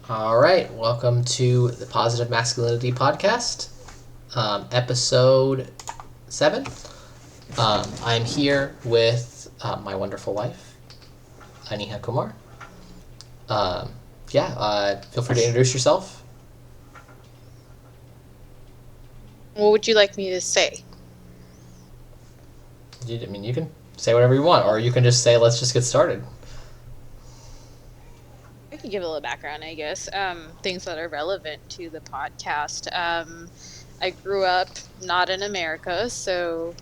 All right, welcome to the Positive Masculinity Podcast, episode 7. I'm here with my wonderful wife, Aniha Kumar. Feel free to introduce yourself. What would you like me to say? You can say whatever you want, or you can just say, let's just get started. I can give a little background, I guess. Things that are relevant to the podcast. I grew up not in America, so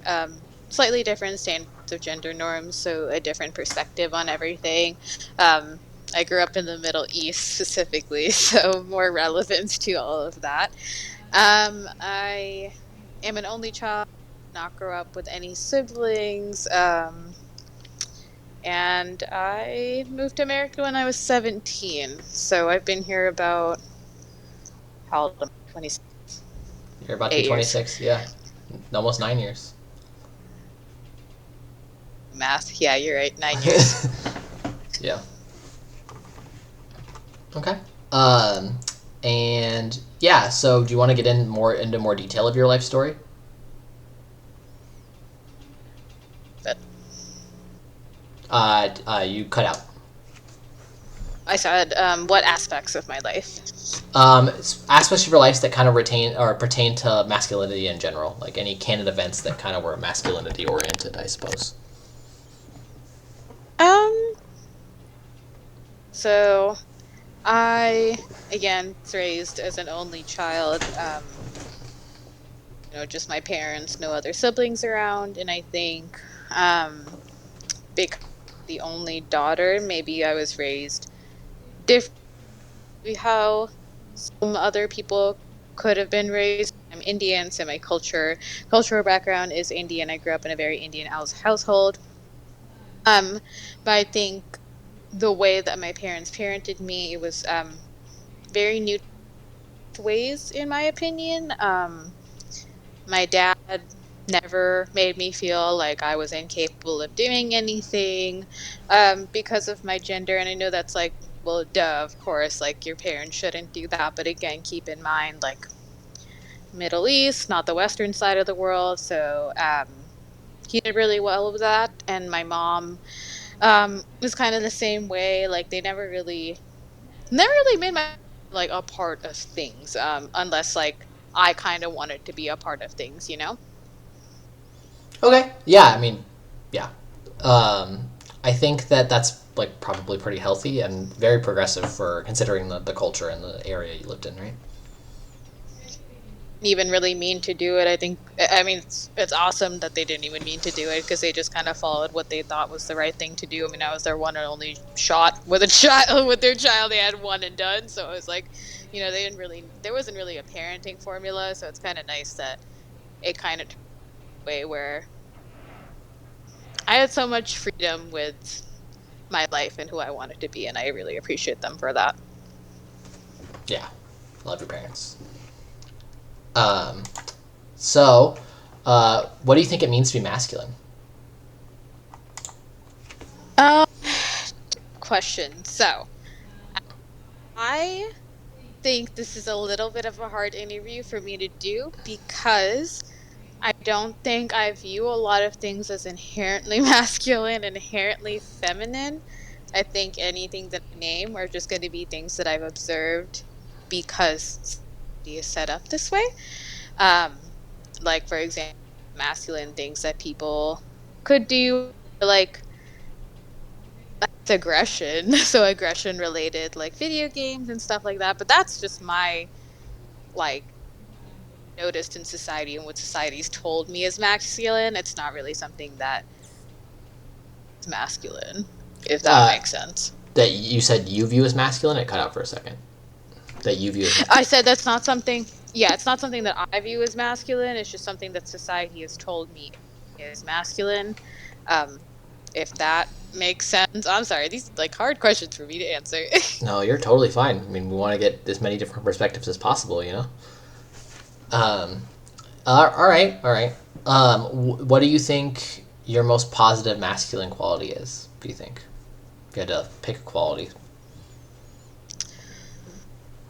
slightly different standards of gender norms, so a different perspective on everything. I grew up in the Middle East specifically, so more relevance to all of that. I am an only child, not grow up with any siblings. And I moved to America when I was 17. So I've been here about, how old am I? 26. You're about to be 8 years. 26, yeah. Almost 9 years. Math. Yeah, you're right. 9 years. Yeah. Okay. So do you want to get into more detail of your life story? But You cut out. I said, what aspects of my life? Aspects of your life that kind of retain or pertain to masculinity in general, like any canon events that kind of were masculinity oriented, I suppose. Um, so I, again, was raised as an only child. Just my parents, no other siblings around. And I think, because the only daughter, maybe I was raised differently how some other people could have been raised. I'm Indian, so my cultural background is Indian. I grew up in a very Indian household. But I think the way that my parents parented me, it was very new ways, in my opinion. My dad never made me feel like I was incapable of doing anything because of my gender. And I know that's like, well, duh, of course, like your parents shouldn't do that. But again, keep in mind, like Middle East, not the Western side of the world. So he did really well with that. And my mom was kind of the same way. Like they never really made my like a part of things unless like I kind of wanted to be a part of things. Okay. Yeah. Yeah. I think that's like probably pretty healthy and very progressive for considering the culture and the area you lived in, right? Even really mean to do it. I mean it's awesome that they didn't even mean to do it because they just kind of followed what they thought was the right thing to do. I mean, I was their one and only shot with a child with their child. They had one and done, so it was like, there wasn't really a parenting formula, so it's kind of nice that it kind of way where I had so much freedom with my life and who I wanted to be, and I really appreciate them for that. Yeah. Love your parents. Um, so, what do you think it means to be masculine? Um Question. So I think this is a little bit of a hard interview for me to do because I don't think I view a lot of things as inherently masculine, inherently feminine. I think anything that I name are just going to be things that I've observed because society is set up this way. Um, like, for example, masculine things that people could do, like aggression. So, aggression related, like video games and stuff like that. But that's just my, like, noticed in society and what society's told me is masculine. It's not really something that is masculine, if that Uh, makes sense. that you said you view as masculine. It cut out for a second. That you view as I said that's not something, yeah, it's not something that I view as masculine. It's just something that society has told me is masculine. Um, if that makes sense. I'm sorry, these like hard questions for me to answer. no, you're totally fine. I mean, we want to get as many different perspectives as possible, you know. Um, all right, all right. What do you think your most positive masculine quality is? Do you think if you had to pick a quality?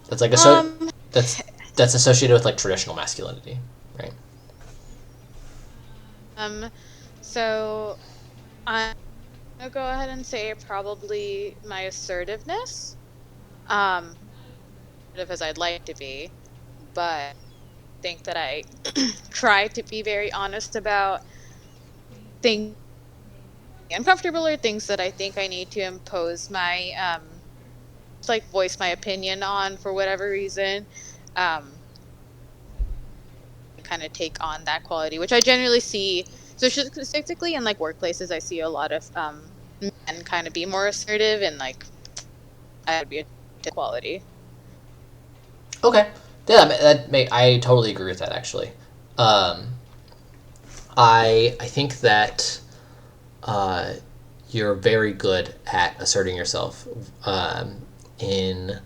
That's like Um, that's that's associated with like traditional masculinity, right? um, so I'm gonna go ahead and say probably my assertiveness. Um, Assertive as I'd like to be, but think that I try to be very honest about things uncomfortable or things that I think I need to impose my like voice my opinion on for whatever reason. Um, kind of take on that quality, which I generally see. So specifically in like workplaces, I see a lot of men kind of be more assertive, and like I would be a quality. Okay. Yeah, I totally agree with that actually. Um, I think that uh, you're very good at asserting yourself in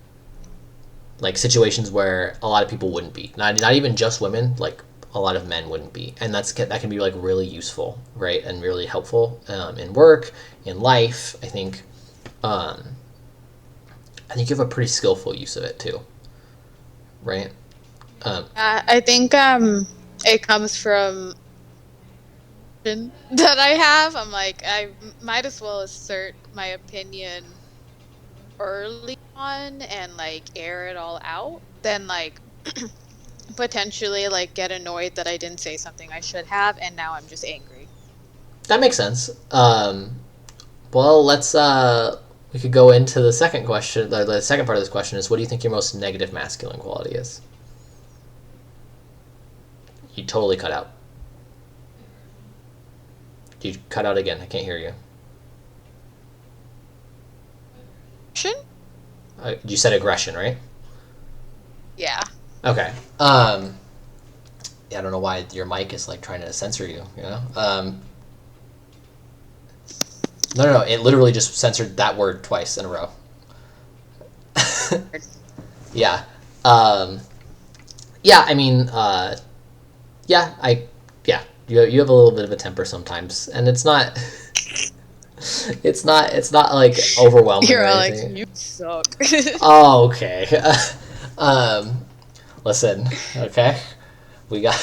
like situations where a lot of people wouldn't be. Not even just women, like a lot of men wouldn't be, and that can be like really useful, right, and really helpful in work, in life. Um, I think you have a pretty skillful use of it too, right? Um, I think it comes from that I have. I'm like I might as well assert my opinion early on and like air it all out than like potentially like get annoyed that I didn't say something I should have and now I'm just angry. that makes sense. Well, let's we could go into the second question. The second part of this question is, what do you think your most negative masculine quality is? You totally cut out. You cut out again. I can't hear you. You said aggression, right? Yeah. Okay. Yeah, I don't know why your mic is like trying to censor you. You know. No. It literally just censored that word twice in a row. Yeah. Um, yeah. I mean, yeah. Yeah. You have a little bit of a temper sometimes, and it's not. It's not like overwhelming or You're all like, anything. you suck. Oh, okay. um, listen, okay, we got.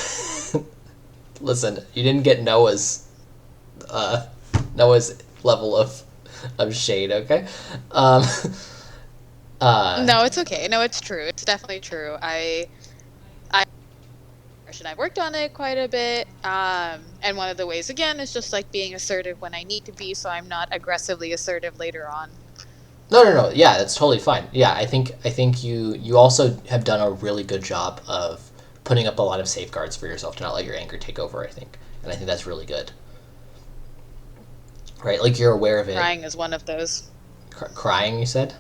Listen, you didn't get uh, Noah's level of shade, okay? Um, uh, No, it's okay. No, it's true. It's definitely true. I I've worked on it quite a bit. And one of the ways again is just like being assertive when I need to be, so I'm not aggressively assertive later on. no. Yeah, that's totally fine. Yeah, I think you also have done a really good job of putting up a lot of safeguards for yourself to not let your anger take over. I think, and I think that's really good. Right, like you're aware of it. Crying is one of those. Crying, you said.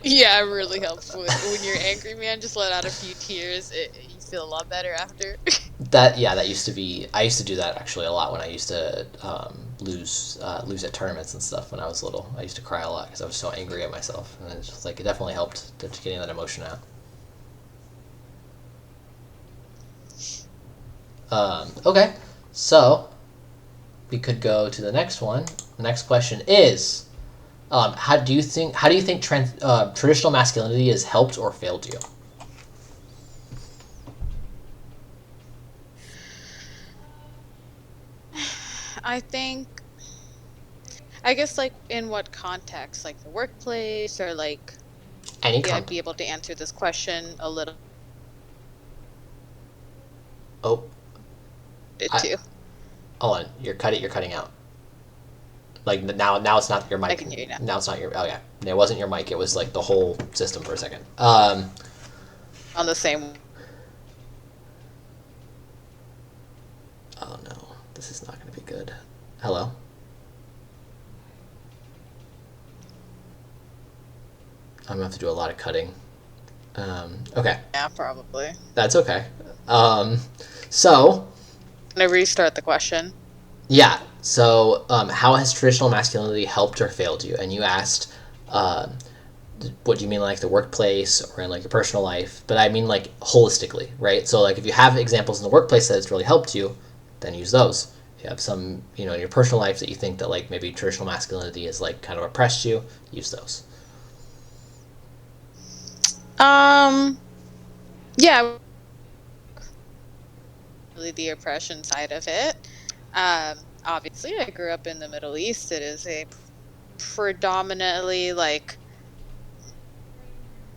Yeah, it really helps when you're angry, man. Just let out a few tears. You feel a lot better after. That used to be. I used to do that actually a lot when I used to lose at tournaments and stuff when I was little. I used to cry a lot because I was so angry at myself, and it's just like it definitely helped to getting that emotion out. Okay, so we could go to the next one. The next question is, how do you think traditional masculinity has helped or failed you? I think, I guess, like in what context, like the workplace, or like, Any yeah, I'd con- be able to answer this question a little Oh, bit I too. hold on. You're cutting out. Like now it's not your I mic. can hear you now. Now it's not your. Oh yeah, it wasn't your mic. It was like the whole system for a second. On the same. Oh no, this is not going to be good. Hello. I'm gonna have to do a lot of cutting. Okay, Yeah, probably. that's okay. Um, so I'm gonna restart the question. yeah, so how has traditional masculinity helped or failed you? And you asked, uh, what do you mean, like the workplace or in like your personal life? But I mean like holistically, right? So like if you have examples in the workplace that has really helped you, then use those. If you have some, in your personal life that you think that like maybe traditional masculinity has like kind of oppressed you, use those. Um, yeah, really the oppression side of it. Obviously, I grew up in the Middle East. It is a predominantly like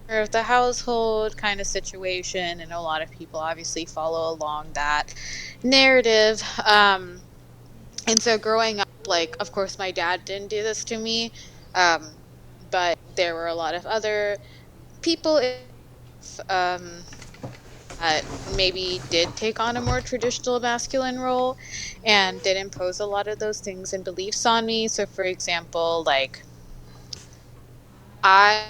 of the household kind of situation, and a lot of people obviously follow along that narrative. And so growing up, like, of course, my dad didn't do this to me, um, but there were a lot of other people um, that maybe did take on a more traditional masculine role and did impose a lot of those things and beliefs on me. So, for example, like, I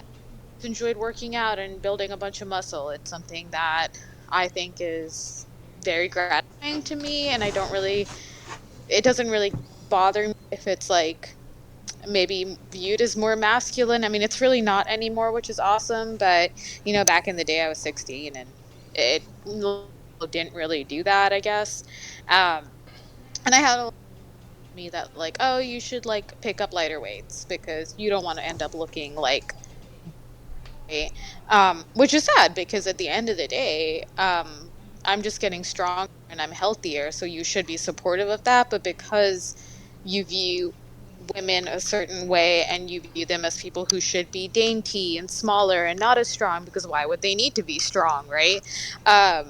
enjoyed working out and building a bunch of muscle. It's something that I think is very gratifying to me, and it doesn't really bother me if it's like maybe viewed as more masculine. I mean, it's really not anymore, which is awesome. But, back in the day, I was 16 and it didn't really do that, I guess. And I had a lot of me that, like, oh, you should like pick up lighter weights because you don't want to end up looking like, which is sad because at the end of the day, I'm just getting stronger and I'm healthier. So you should be supportive of that. But because you view women a certain way and you view them as people who should be dainty and smaller and not as strong, because why would they need to be strong, right? I'm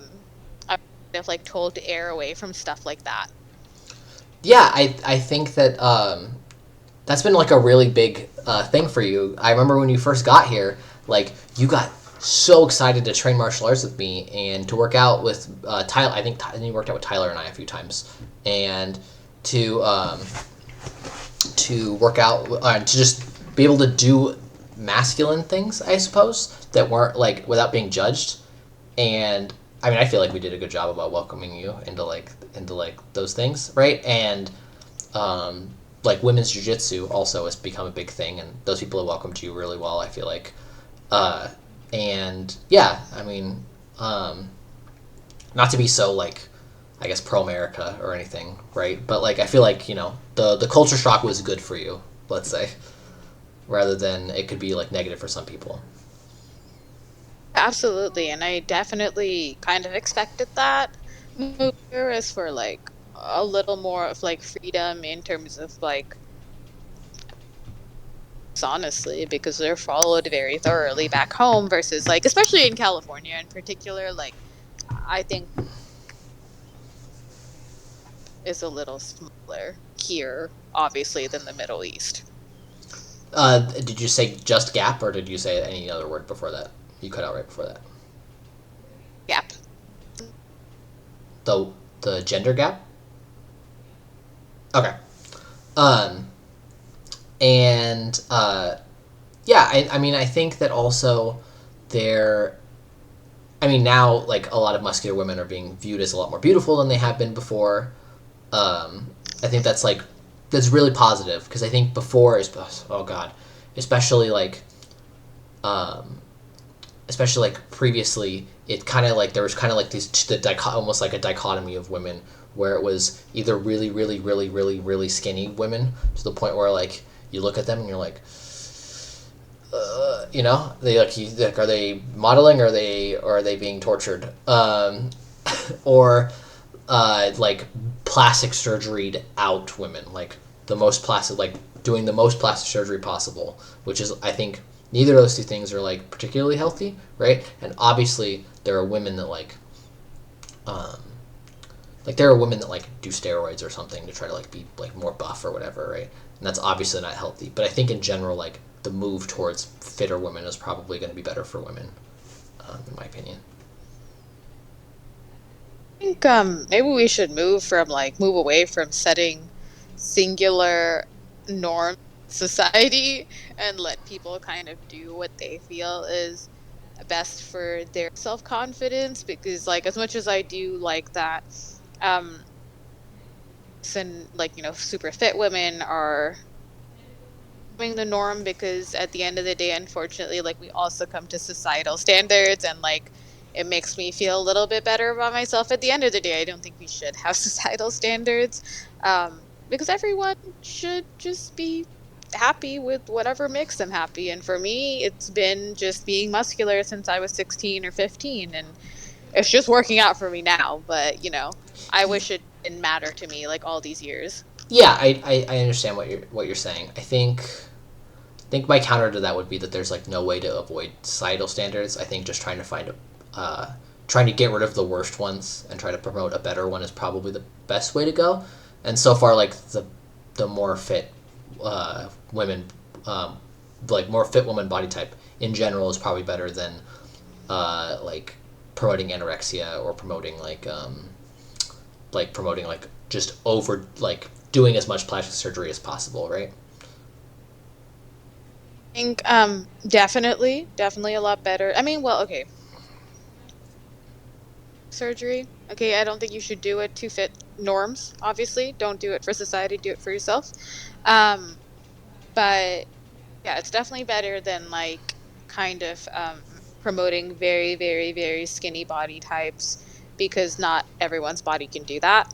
kind of like told to err away from stuff like that. Yeah, I think that that's been like a really big thing for you. I remember when you first got here, like you got so excited to train martial arts with me and to work out with Tyler. I think you worked out with Tyler and I a few times, and to um, to work out to just be able to do masculine things, I suppose, that weren't like without being judged. And I mean, I feel like we did a good job about welcoming you into like those things, right? And um, like women's jiu-jitsu also has become a big thing, and those people have welcomed you really well, I feel like. uh, and yeah, I mean, not to be so like, I guess, pro-America or anything, right? But like I feel like, the culture shock was good for you, let's say, rather than it could be like negative for some people. Absolutely, and I definitely kind of expected that move here as for like a little more of like freedom in terms of like, honestly, because they're followed very thoroughly back home versus like, especially in California in particular, like I think is a little smaller here, obviously, than the Middle East. Did you say just gap, or did you say any other word before that? You cut out right before that. Yep. The gender gap. Okay. Um, and yeah, I mean, I think that also there. I mean, now like a lot of muscular women are being viewed as a lot more beautiful than they have been before. I think that's really positive because I think before is, oh god, especially like um, especially like previously, it kind of like there was kind of like almost like a dichotomy of women where it was either really really really really really skinny women to the point where like you look at them and you're like, they like are they modeling, or are they being tortured, or like plastic surgery out women, like the most plastic, like doing the most plastic surgery possible, which is, I think, neither of those two things are like particularly healthy, right? And obviously there are women that um, like there are women that like do steroids or something to try to like be like more buff or whatever, right? And that's obviously not healthy. But I think in general, like the move towards fitter women is probably going to be better for women, in my opinion. I think maybe we should move away from setting singular norm society and let people kind of do what they feel is best for their self-confidence, because like as much as I do like that, um and like, super fit women are becoming the norm, because at the end of the day, unfortunately, like we also come to societal standards, and like it makes me feel a little bit better about myself. At the end of the day, I don't think we should have societal standards, because everyone should just be happy with whatever makes them happy. And for me, it's been just being muscular since I was 16 or 15, and it's just working out for me now. But I wish it didn't matter to me like all these years. Yeah, I understand what you're saying. I think my counter to that would be that there's like no way to avoid societal standards. I think just trying to get rid of the worst ones and try to promote a better one is probably the best way to go. And so far, like the more fit women, like more fit woman body type in general is probably better than like promoting anorexia or promoting promoting like just over like doing as much plastic surgery as possible, right? I think definitely a lot better. I mean, well, okay, surgery. Okay, I don't think you should do it to fit norms. Obviously, don't do it for society. Do it for yourself. Um, but yeah, it's definitely better than like kind of promoting very, very, very skinny body types because not everyone's body can do that,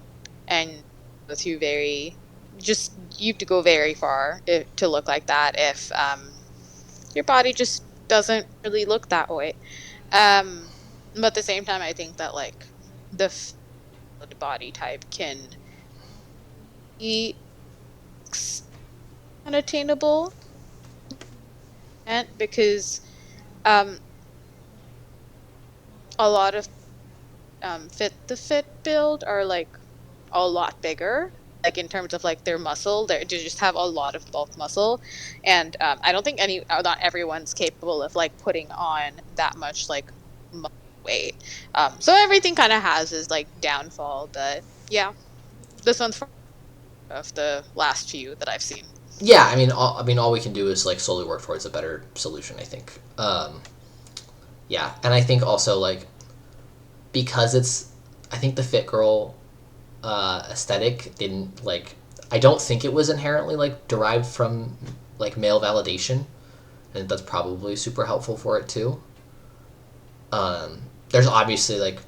and go through very just you have to go very far to look like that if your body just doesn't really look that way. Um, but at the same time, I think that like the body type can be unattainable, and because um, a lot of fit build are like a lot bigger, like in terms of like their muscle. They just have a lot of bulk muscle, and I don't think not everyone's capable of like putting on that much like weight. So everything kind of has is like downfall, but yeah, this one's of the last few that I've seen. Yeah, all we can do is like slowly work towards a better solution. I think. Yeah, and I think also like because I think the fit girl aesthetic didn't like. I don't think it was inherently like derived from like male validation, and that's probably super helpful for it too. There's obviously like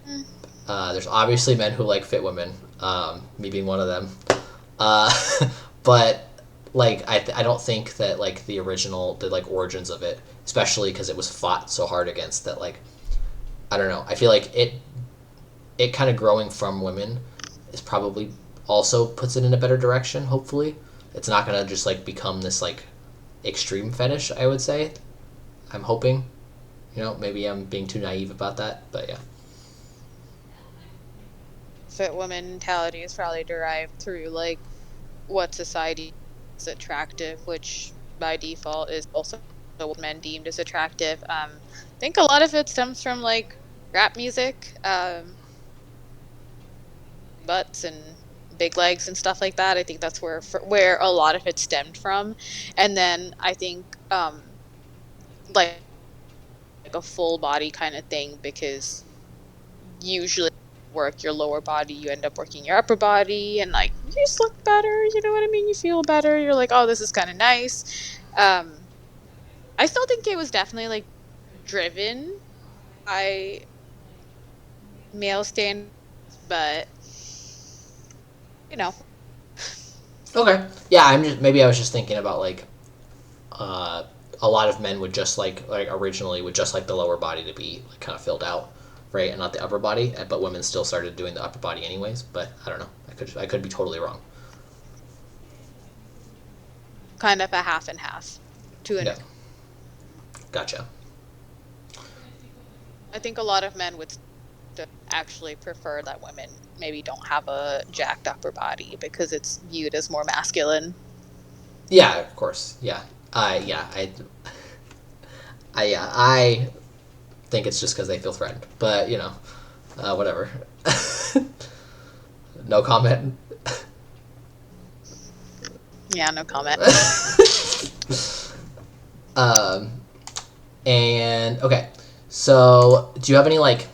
there's obviously men who like fit women, me being one of them. Uh, but like I don't think that like the like origins of it, especially because it was fought so hard against that. Like I don't know. I feel like it kind of growing from women is probably also puts it in a better direction. Hopefully, it's not gonna just like become this like extreme fetish. I would say. I'm hoping. Maybe I'm being too naive about that, but yeah. Fit woman mentality is probably derived through like what society is attractive, which by default is also what men deemed as attractive. I think a lot of it stems from like rap music, butts and big legs and stuff like that. I think that's where a lot of it stemmed from, and then I think like a full body kind of thing, because usually work your lower body, you end up working your upper body, and like you just look better, you know what I mean, you feel better, you're like, oh, this is kind of nice. I still think it was definitely like driven by male standards, but you know Okay. Yeah, maybe I was just thinking about like uh, a lot of men would just like originally would just like the lower body to be like kind of filled out, right, and not the upper body. But women still started doing the upper body anyways. But I don't know. I could be totally wrong. kind of a half and half to an Yeah. Gotcha. I think a lot of men would actually prefer that women maybe don't have a jacked upper body because it's viewed as more masculine. Yeah, of course. Yeah. Yeah. I think it's just because they feel threatened. But whatever. No comment. Yeah, no comment. um, and okay, so do you have any like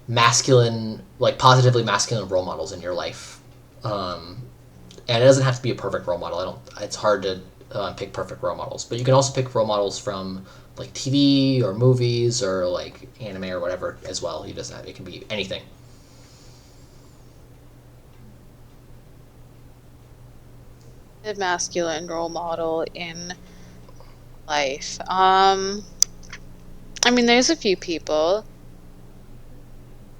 masculine, like positively masculine role models in your life? And it doesn't have to be a perfect role model. I don't. It's hard to pick perfect role models, but you can also pick role models from like TV or movies or like anime or whatever as well. He doesn't have. It can be anything. A masculine role model in life. I mean, there's a few people.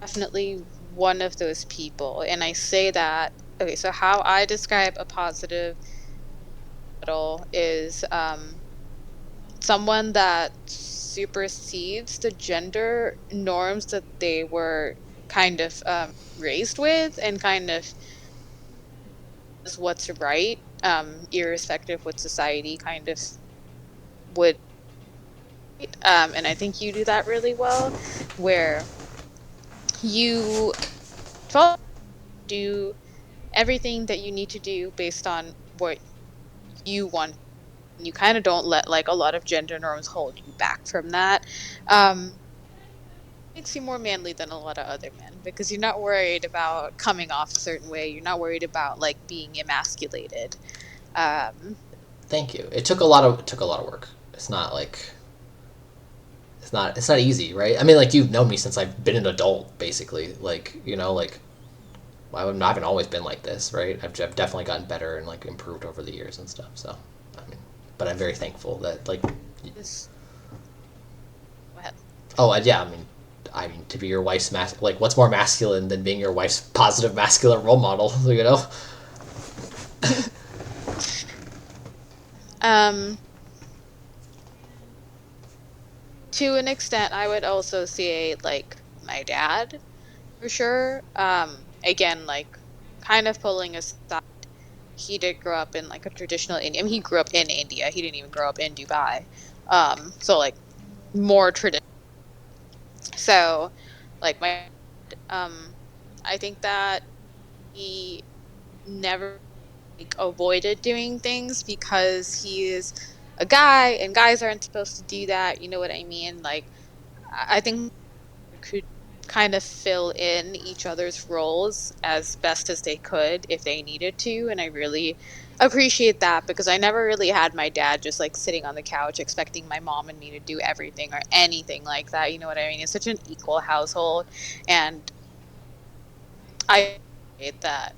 Definitely one of those people, and I say that. Okay, so how I describe a positive model is someone that supersedes the gender norms that they were kind of raised with, and kind of is what's right, irrespective what society kind of would. And I think you do that really well, where you do everything that you need to do based on what you want. You kind of don't let like a lot of gender norms hold you back from that. Makes you more manly than a lot of other men, because you're not worried about coming off a certain way. You're not worried about like being emasculated. Um, Thank you. It took a lot of work. It's not like it's not easy, right? I mean, like you've known me since I've been an adult, basically. Like like I haven't always been like this, right? I've definitely gotten better and like improved over the years and stuff. So, I mean, but I'm very thankful that like. just go ahead. Oh, yeah. I mean, to be your wife's like, what's more masculine than being your wife's positive masculine role model? You know. Um, to an extent, I would also say like my dad for sure. Again, like kind of pulling aside, he did grow up in like a traditional Indian. I mean, he grew up in India. He didn't even grow up in Dubai. So like more traditional. So, like um, I think that he never like avoided doing things because he is a guy and guys aren't supposed to do that. You know what I mean? Like, I think could kind of fill in each other's roles as best as they could if they needed to, and I really appreciate that, because I never really had my dad just like sitting on the couch expecting my mom and me to do everything or anything like that. You know what I mean? It's such an equal household, and I appreciate that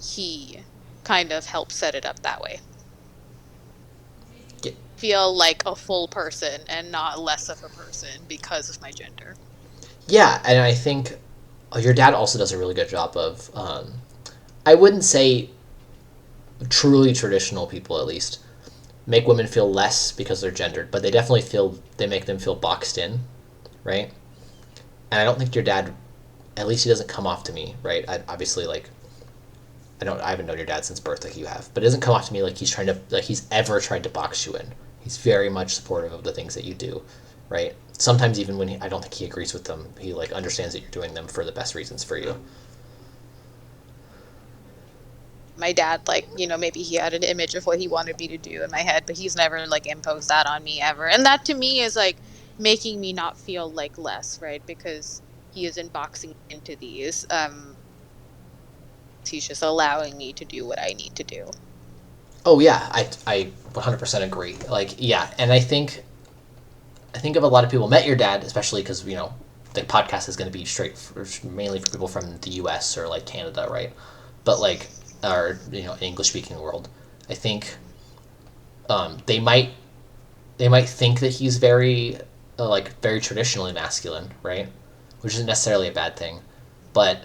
he kind of helped set it up that way. Feel like a full person and not less of a person because of my gender. Yeah, and I think your dad also does a really good job of. I wouldn't say truly traditional people, at least, make women feel less because they're gendered, but they definitely feel they make them feel boxed in, right? And I don't think your dad, at least he doesn't come off to me, right? Obviously, like I haven't known your dad since birth like you have, but it doesn't come off to me like he's ever tried to box you in. He's very much supportive of the things that you do, right? Sometimes even when I don't think he agrees with them, he like understands that you're doing them for the best reasons for you. My dad, like, maybe he had an image of what he wanted me to do in my head, but he's never like imposed that on me ever, and that to me is like making me not feel like less, right? Because he isn't boxing into these. He's just allowing me to do what I need to do. Oh yeah, I 100% agree. Like yeah, and I think if a lot of people met your dad, especially because the podcast is going to be mainly for people from the U.S. or like Canada, right? But like, or English speaking world, I think they might think that he's very like very traditionally masculine, right? Which isn't necessarily a bad thing, but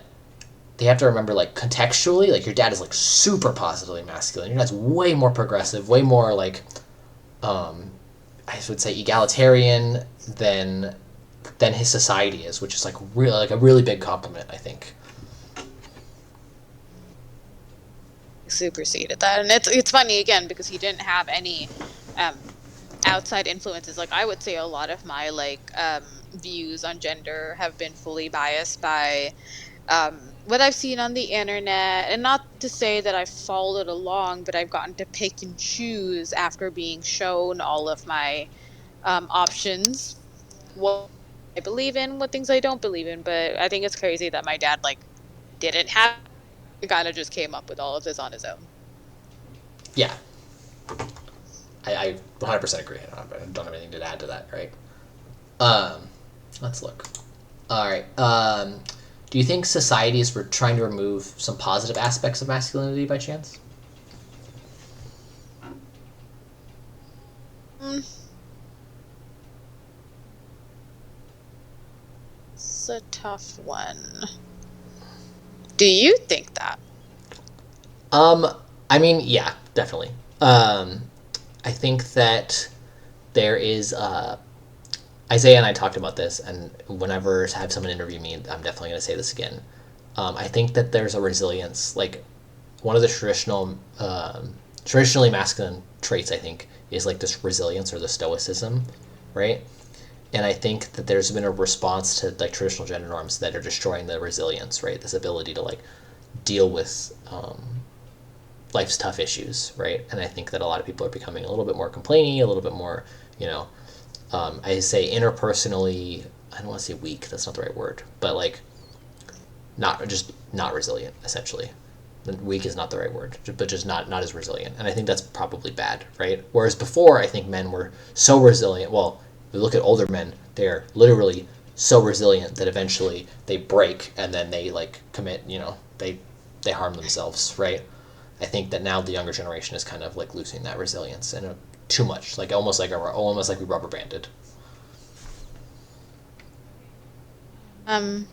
they have to remember like contextually, like your dad is like super positively masculine. Your dad's way more progressive, way more like I would say egalitarian than his society is, which is like really like a really big compliment, I think. Superseded that, and it's funny again because he didn't have any um outside influences. Like I would say a lot of my like views on gender have been fully biased by what I've seen on the internet, and not to say that I've followed along, but I've gotten to pick and choose after being shown all of my options, what I believe in, what things I don't believe in. But I think it's crazy that my dad like didn't have, kind of just came up with all of this on his own. Yeah, I 100% agree. I don't have anything to add to that, right? Um, let's look. All right. Do you think societies were trying to remove some positive aspects of masculinity by chance? Mm, it's a tough one. Do you think that? Um, I mean, yeah, definitely. Um, I think that there is Isaiah and I talked about this, and whenever I have someone interview me, I'm definitely going to say this again. I think that there's a resilience, like one of the traditionally masculine traits. I think is like this resilience or the stoicism, right? And I think that there's been a response to like traditional gender norms that are destroying the resilience, right? This ability to like deal with life's tough issues, right? And I think that a lot of people are becoming a little bit more complainy, a little bit more, you know, I say interpersonally. I don't want to say weak. That's not the right word, but like not resilient. Essentially, weak is not the right word, but just not as resilient. And I think that's probably bad, right? Whereas before, I think men were so resilient. Well, if we look at older men, they're literally so resilient that eventually they break and then they like commit. They harm themselves, right? I think that now the younger generation is kind of like losing that resilience and too much, like almost like we rubber banded. Um,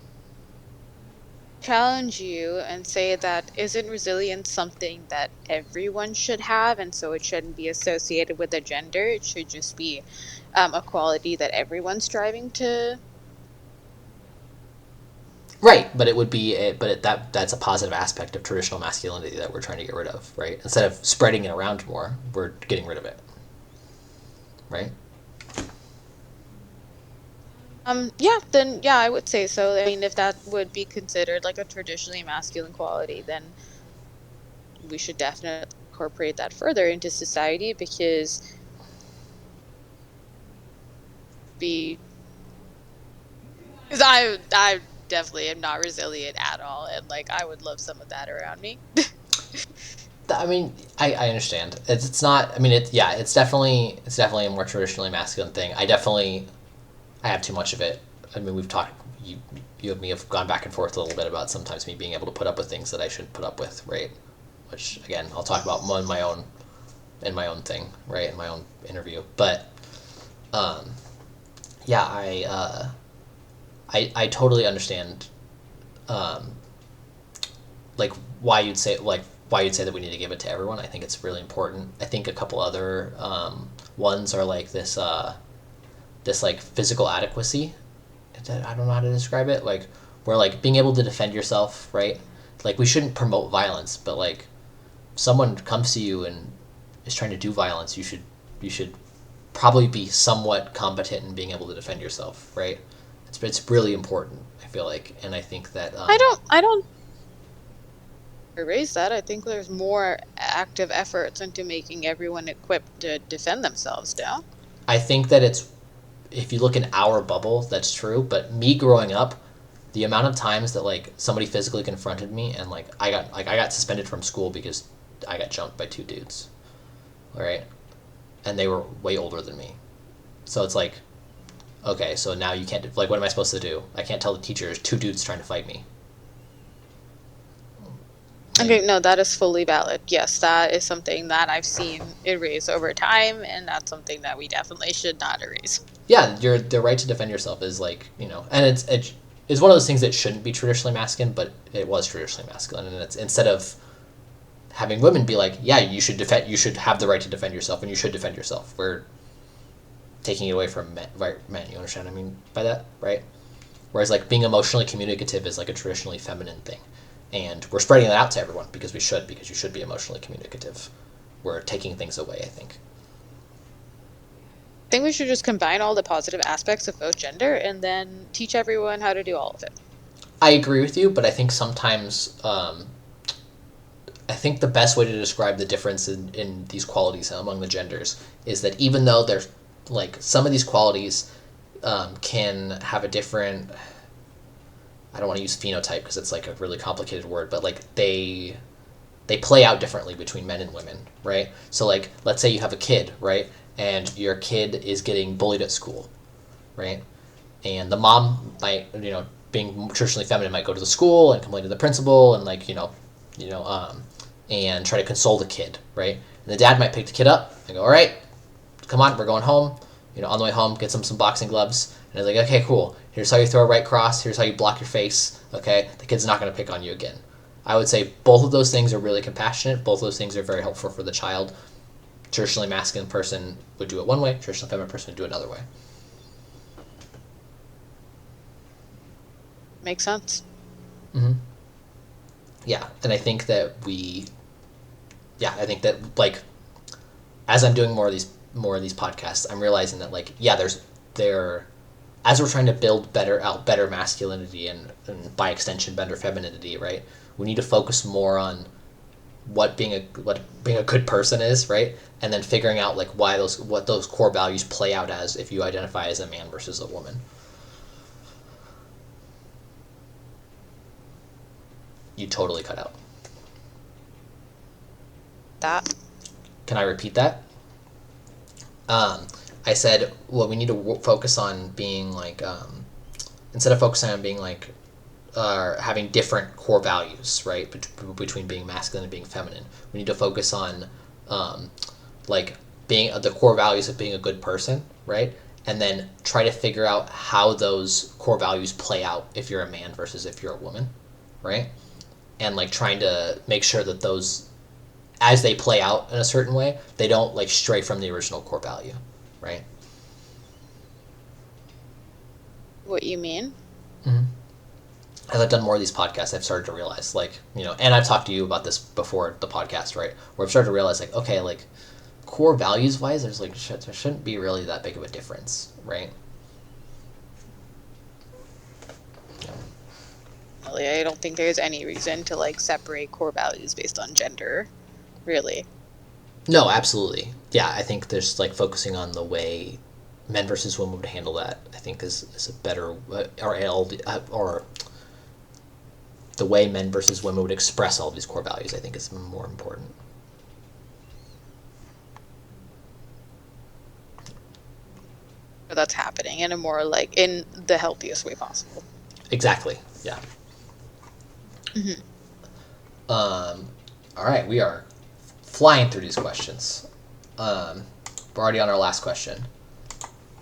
Challenge you and say that isn't resilience something that everyone should have, and so it shouldn't be associated with a gender. It should just be a quality that everyone's striving to. Right, but it would be that's a positive aspect of traditional masculinity that we're trying to get rid of, right? Instead of spreading it around more, we're getting rid of it, right? Yeah, then yeah, I would say so. I mean, if that would be considered like a traditionally masculine quality, then we should definitely incorporate that further into society because be because I definitely am not resilient at all, and like I would love some of that around me. I mean, I understand. It's not. I mean, it's definitely a more traditionally masculine thing. I have too much of it. I mean, we've talked. You and me have gone back and forth a little bit about sometimes me being able to put up with things that I shouldn't put up with, right? Which again, I'll talk about more in my own thing, right, in my own interview. But um, yeah, I totally understand um, like why you'd say that we need to give it to everyone. I think it's really important. I think a couple other ones are like this like physical adequacy. I don't know how to describe it. Like where like being able to defend yourself, right? Like we shouldn't promote violence, but like someone comes to you and is trying to do violence, you should probably be somewhat competent in being able to defend yourself, right? It's really important. I feel like, and I think that I don't erase that. I think there's more active efforts into making everyone equipped to defend themselves now. I think that it's if you look in our bubble, that's true. But me growing up, the amount of times that like somebody physically confronted me and like I got suspended from school because I got jumped by two dudes, all right, and they were way older than me. So it's like, okay, so now you can't like what am I supposed to do? I can't tell the teachers two dudes trying to fight me. And Okay, no, that is fully valid. Yes, that is something that I've seen erase over time, and that's something that we definitely should not erase. yeah, your the right to defend yourself is like and it's one of those things that shouldn't be traditionally masculine, but it was traditionally masculine, and it's instead of having women be like, yeah, you should have the right to defend yourself, and you should defend yourself. We're taking it away from men, right, men. You understand what I mean by that, right? Whereas like being emotionally communicative is like a traditionally feminine thing, and we're spreading that out to everyone because you should be emotionally communicative. We're taking things away, I think. I think we should just combine all the positive aspects of both gender and then teach everyone how to do all of it. I agree with you, but I think sometimes I think the best way to describe the difference in these qualities among the genders is that even though there's like some of these qualities can have a different, I don't want to use phenotype because it's like a really complicated word, but like they play out differently between men and women, right? So like let's say you have a kid, right? And your kid is getting bullied at school, right? And the mom might, being traditionally feminine, might go to the school and complain to the principal and like, you know, and try to console the kid, right? And the dad might pick the kid up and go, all right, come on, we're going home. On the way home, get some boxing gloves. And they're like, okay, cool. Here's how you throw a right cross. Here's how you block your face. Okay, the kid's not going to pick on you again. I would say both of those things are really compassionate. Both of those things are very helpful for the child. Traditionally masculine person would do it one way. Traditionally feminine person would do it another way. Makes sense. Mm-hmm. Yeah, and I think that like, as I'm doing more of these podcasts, I'm realizing that like, yeah, as we're trying to build better masculinity and by extension better femininity, right? We need to focus more on what being a good person is, right? And then figuring out like what those core values play out as if you identify as a man versus a woman. You totally cut out. That. Can I repeat that? I said, well, we need to focus on being like, instead of focusing on being like, having different core values, right, between being masculine and being feminine. We need to focus on, like, being the core values of being a good person, right, and then try to figure out how those core values play out if you're a man versus if you're a woman, right, and like trying to make sure that those, as they play out in a certain way, they don't like stray from the original core value, right? What you mean? Mm-hmm. As I've done more of these podcasts, I've started to realize, like, and I've talked to you about this before the podcast, right? Where I've started to realize, like, okay, like, core values-wise, there's, like, there shouldn't be really that big of a difference, right? Really, I don't think there's any reason to, like, separate core values based on gender, really. No, absolutely. Yeah, I think there's, like, focusing on the way men versus women would handle that, I think is a better, or the way men versus women would express all of these core values, I think is more important. That's happening in a more, like, in the healthiest way possible. Exactly, yeah. Mm-hmm. All right, we are flying through these questions. We're already on our last question.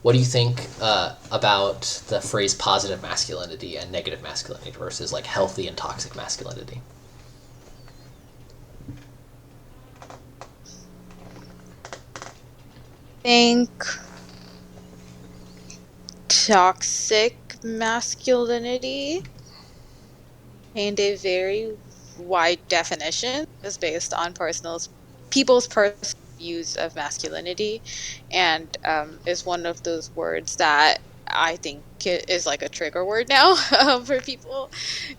What do you think about the phrase positive masculinity and negative masculinity versus like healthy and toxic masculinity? I think toxic masculinity, and a very wide definition, is based on people's personal views of masculinity, and is one of those words that I think is like a trigger word now for people,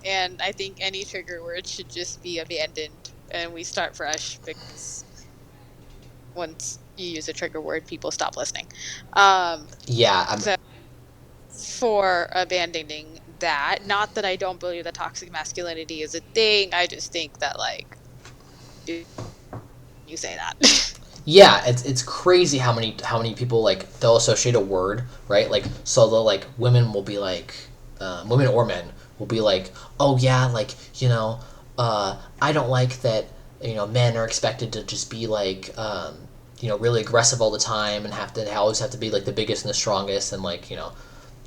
and I think any trigger word should just be abandoned and we start fresh, because once you use a trigger word, people stop listening. So for abandoning that, not that I don't believe that toxic masculinity is a thing, I just think that, like, you say that. Yeah, it's crazy how many people, like, they'll associate a word, right? Like, so they'll, like, women will be like, women or men will be like, oh yeah, like, I don't like that, men are expected to just be like, really aggressive all the time and always have to be like the biggest and the strongest and like,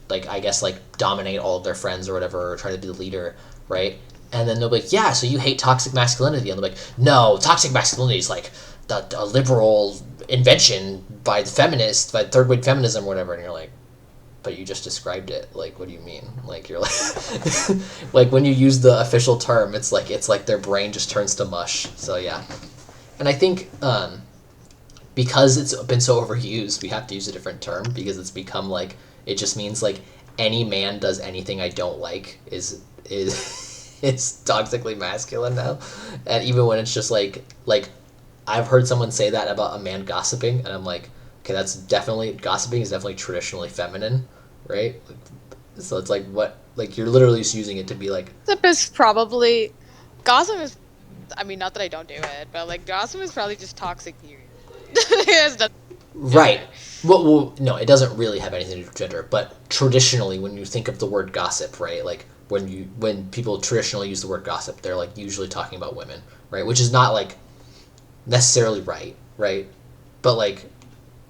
like, I guess, like, dominate all of their friends or whatever, or try to be the leader, right? And then they'll be like, yeah, so you hate toxic masculinity. And they're like, no, toxic masculinity is like a liberal invention by the feminists, by third wave feminism or whatever. And you're like, but you just described it. Like, what do you mean? Like, you're like, like, when you use the official term, it's like their brain just turns to mush. So, yeah. And I think because it's been so overused, we have to use a different term, because it's become like, it just means like any man does anything I don't like is it's toxically masculine now. And even when it's just like I've heard someone say that about a man gossiping, and I'm like, okay, gossiping is definitely traditionally feminine, right? So it's like, what, like, you're literally just using it to be like, Gossip is, I mean, not that I don't do it, but like, gossip is probably just toxic, period. right. Well, no, it doesn't really have anything to do with gender, but traditionally, when you think of the word gossip, right, like, when people traditionally use the word gossip, they're like usually talking about women, right, which is not like necessarily right, but like,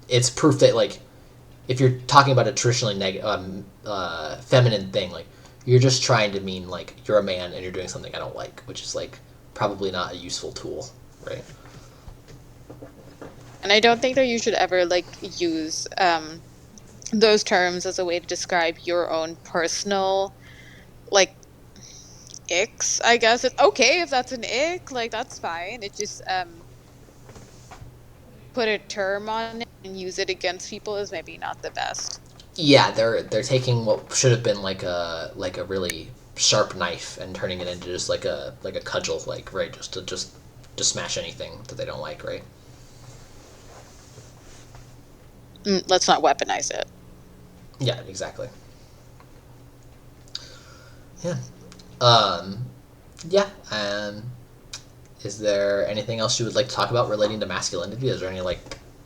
it's proof that like if you're talking about a traditionally feminine thing, like you're just trying to mean like you're a man and you're doing something I don't like, which is like probably not a useful tool, right? And I don't think that you should ever like use those terms as a way to describe your own personal like icks. I guess it's okay if that's an ick, like that's fine. It just put a term on it and use it against people is maybe not the best. Yeah, they're taking what should have been like a really sharp knife and turning it into just like a cudgel, like right, just smash anything that they don't like, right? Let's not weaponize it. Yeah, exactly. Yeah. Um, yeah. Is there anything else you would like to talk about relating to masculinity? Is there any like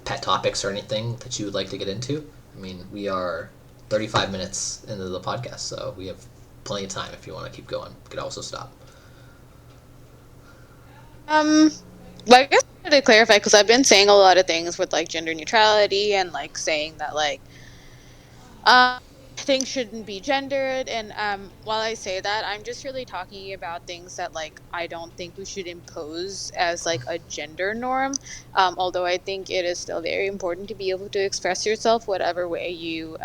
pet topics or anything that you would like to get into? I mean, we are 35 minutes into the podcast, so we have plenty of time if you want to keep going. You could also stop. Um, well, I guess I wanted to clarify because I've been saying a lot of things with like gender neutrality and like saying that like um things shouldn't be gendered, and while I say that, I'm just really talking about things that like I don't think we should impose as like a gender norm. Although I think it is still very important to be able to express yourself whatever way you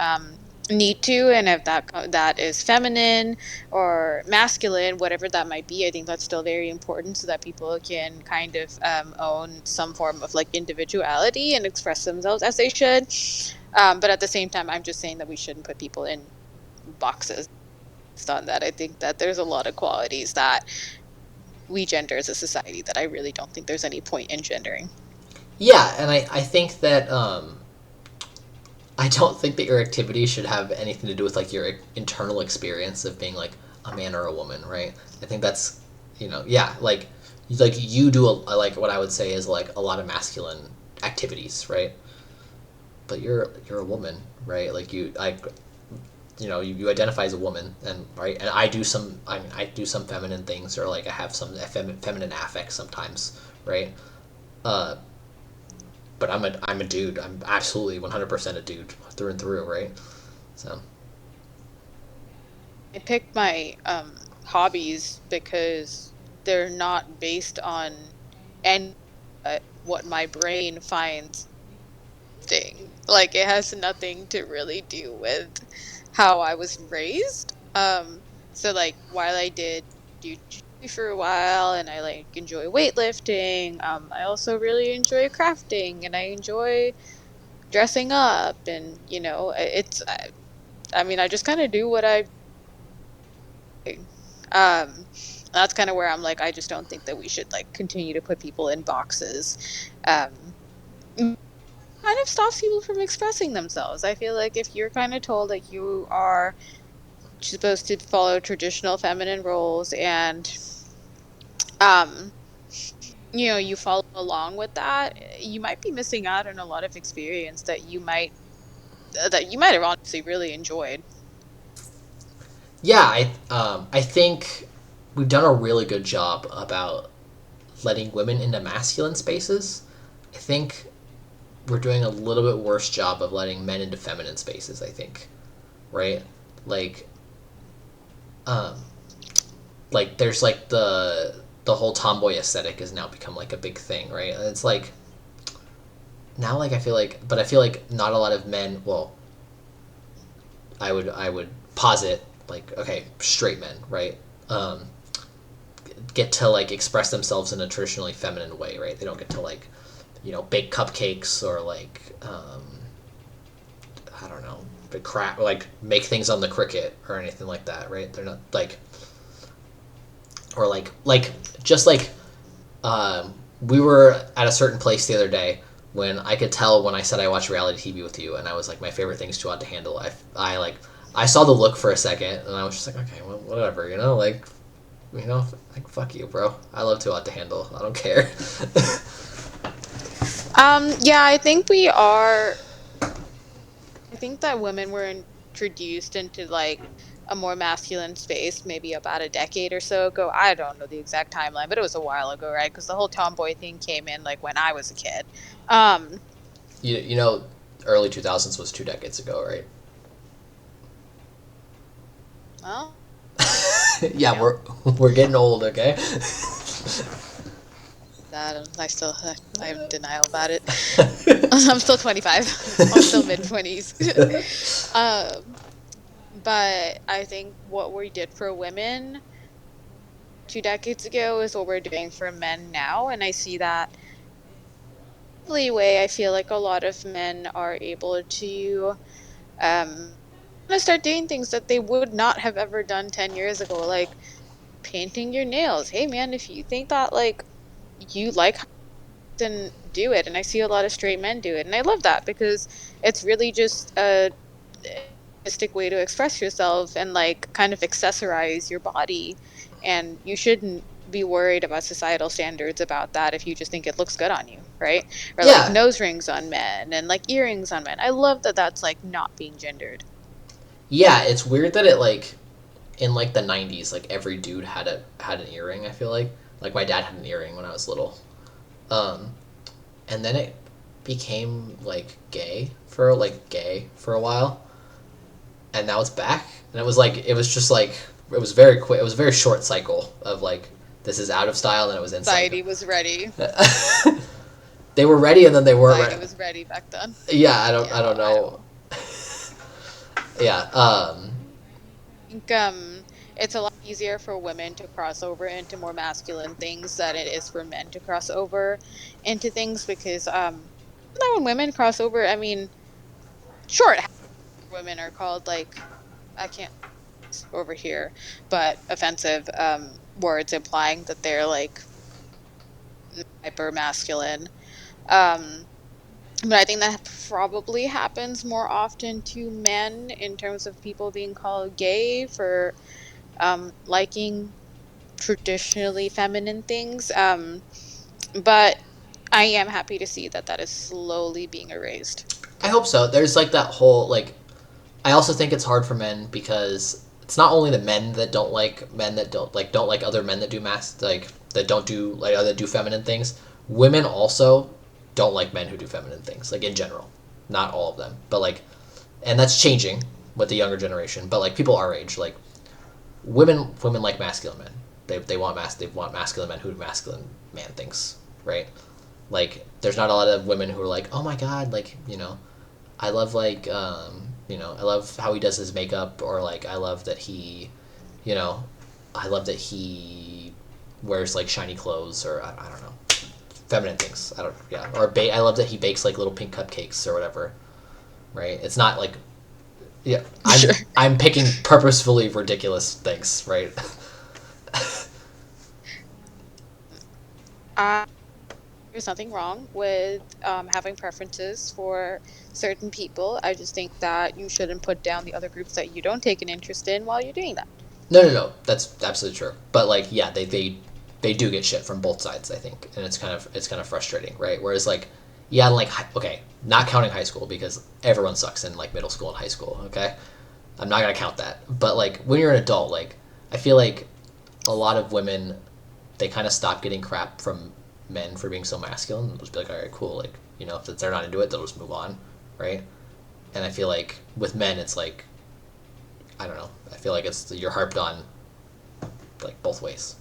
need to, and if that is feminine or masculine, whatever that might be, I think that's still very important so that people can kind of own some form of like individuality and express themselves as they should. But at the same time, I'm just saying that we shouldn't put people in boxes based on that. I think that there's a lot of qualities that we gender as a society that I really don't think there's any point in gendering. Yeah, and I think that I don't think that your activity should have anything to do with like your internal experience of being like a man or a woman, right? I think that's yeah, like you do like what I would say is like a lot of masculine activities, right? But you're a woman, right? Like you identify as a woman, and right, and I do some feminine things, or like I have some feminine affects sometimes, right? Uh, but I'm a dude. I'm absolutely 100% a dude through and through, right? So I picked my hobbies because they're not based on any what my brain finds interesting. Like it has nothing to really do with how I was raised. So like while I did jiu-jitsu for a while and I like enjoy weightlifting, I also really enjoy crafting and I enjoy dressing up, and I mean I just kind of do what I that's kind of where I'm like I just don't think that we should like continue to put people in boxes. Um kind of stops people from expressing themselves. I feel like if you're kind of told that you are supposed to follow traditional feminine roles and um you follow along with that, you might be missing out on a lot of experience that you might have honestly really enjoyed. yeah, I think we've done a really good job about letting women into masculine spaces. I think we're doing a little bit worse job of letting men into feminine spaces. I think, right? Like, um, like there's like the whole tomboy aesthetic has now become like a big thing, right? And it's like now, like I feel like not a lot of men. Well, I would posit like okay, straight men, right? Get to like express themselves in a traditionally feminine way, right? They don't get to like bake cupcakes or like I don't know, like make things on the Cricut or anything like that, right? They're not like or like just like we were at a certain place the other day when I could tell when I said I watch reality TV with you, and I was like my favorite thing's too hot to handle. I saw the look for a second, and I was just like okay, well, whatever, like fuck you, bro. I love too hot to handle. I don't care. Yeah, I think that women were introduced into like a more masculine space maybe about a decade or so ago. I don't know the exact timeline, but it was a while ago, right? Because the whole tomboy thing came in like when I was a kid. Um, you know early 2000s was 2 decades ago, right? Well, Yeah, yeah. we're getting old, okay? That I still I have denial about it. I'm still 25. I'm still mid 20s. um, but I think what we did for women 2 decades ago is what we're doing for men now, and I see that way. I feel like a lot of men are able to um start doing things that they would not have ever done 10 years ago, like painting your nails. Hey man, if you think that like you like, then do it. And I see a lot of straight men do it, and I love that because it's really just a artistic way to express yourself and like kind of accessorize your body, and you shouldn't be worried about societal standards about that if you just think it looks good on you, right? Or like Yeah, nose rings on men and like earrings on men. I love that that's like not being gendered. yeah. It's weird that it like in like the 90s, like every dude had an earring. I feel like my dad had an earring when I was little, um, and then it became like gay for a while, and now it's back. And it was just like it was very quick. It was a very short cycle of like this is out of style, and it was in Society cycle. was ready. They were ready, and then they weren't Society ready. was ready back then. Yeah, I Yeah, don't I know. don't Yeah, think it's a lot easier for women to cross over into more masculine things than it is for men to cross over into things because when women cross over, I mean, sure, women are called like I can't over here, but offensive words implying that they're like hyper masculine. Um, but I think that probably happens more often to men in terms of people being called gay for liking traditionally feminine things. But I am happy to see that that is slowly being erased. I hope so. There's like that whole like. I also think it's hard for men because it's not only the men that don't like men that don't like other men that do that don't do like other do feminine things. Women also don't like men who do feminine things like in general. Not all of them, but like, and that's changing with the younger generation. But like people our age, like women like masculine men. They want masculine men who do masculine man things, right? Like there's not a lot of women who are like, oh my god, like I love I love how he does his makeup, or like I love that he, you know, I love that he wears like shiny clothes, or I don't know, feminine things. I don't yeah, or I love that he bakes like little pink cupcakes or whatever. Right? It's not like yeah, Sure. I'm picking purposefully ridiculous things, right? I, there's nothing wrong with having preferences for certain people. I just think that you shouldn't put down the other groups that you don't take an interest in while you're doing that. No, that's absolutely true. But like, yeah, they do get shit from both sides, I think, and it's kind of frustrating, right? Whereas like, yeah, like okay, not counting high school because everyone sucks in like middle school and high school. Okay, I'm not gonna count that. But like when you're an adult, like I feel like a lot of women they kind of stop getting crap from men for being so masculine. They'll just be like, all right, cool, like if they're not into it, they'll just move on, right? And I feel like with men, it's like I don't know. I feel like it's you're harped on like both ways.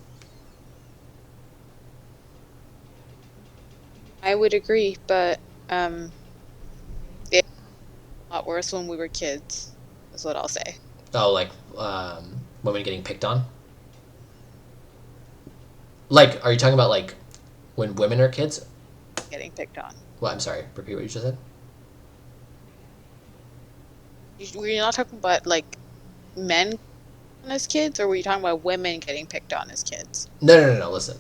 I would agree, but um, it's a lot worse when we were kids, is what I'll say. Oh, like women getting picked on. Like, are you talking about like when women are kids? Getting picked on. Well, I'm sorry. Repeat what you just said. Were you not talking about like men as kids, or were you talking about women getting picked on as kids? No. Listen,